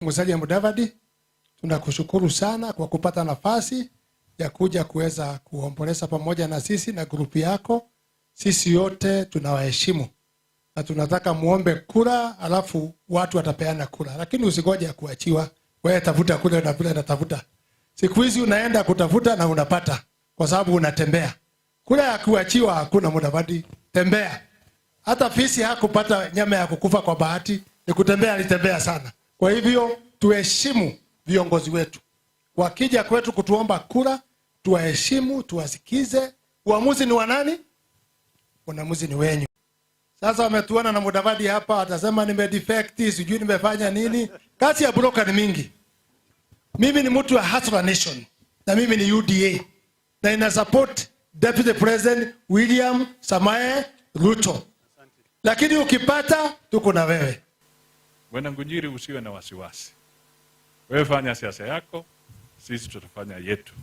Musalia Mudavadi, tunakushukuru sana kwa kupata nafasi ya kuja kuweza kuomboleza pamoja na sisi na grupu yako. Sisi yote tunawaheshimu na tunataka muombe kura, alafu watu watapeana kura, lakini usigoje kuachiwa. Wewe tafuta kule na kule natafuta. Siku hizi unaenda kutafuta na unapata kwa sababu unatembea. Kura ya kuachiwa hakuna. Mudavadi, tembea. Hata fisi hakupata nyama ya kukufa kwa bahati, ni kutembea, alitembea sana. Kwa hivyo tuheshimu viongozi wetu. Wakija kwetu kutuomba kura, tuwaheshimu, tuwasikize. Uamuzi ni wa nani? Uamuzi ni wenyu. Sasa wametuona na Mudavadi hapa, atasema nimedefect, sijui nimefanya nini. Kazi ya broker ni mingi. Mimi ni mtu wa Hustler Nation na mimi ni UDA na ina support Deputy President William Samoei Ruto. Lakini ukipata tuko na wewe. Bwana Ngunjiri, usiwe na wasiwasi. Wewe fanya siasa yako, sisi tutafanya yetu.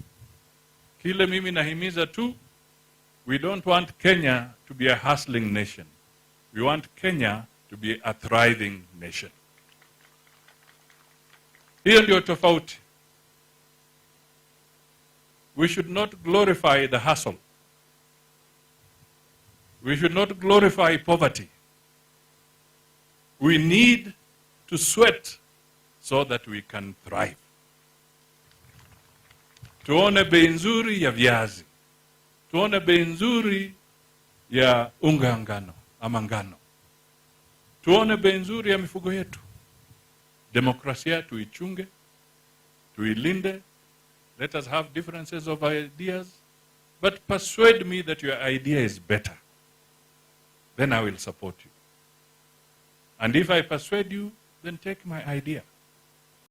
Kile mimi nahimiza tu, we don't want Kenya to be a hustling nation. We want Kenya to be a thriving nation. Hiyo ndio tofauti. We should not glorify the hustle. We should not glorify poverty. We need to sweat so that we can thrive. Tuone bei nzuri ya viazi. Tuone bei nzuri ya unga ngano ama ngano. Tuone bei nzuri ya mifugo yetu. Demokrasia tuichunge, tuilinde. Let us have differences of ideas, but persuade me that your idea is better. Then I will support you. And if I persuade you, then take my idea.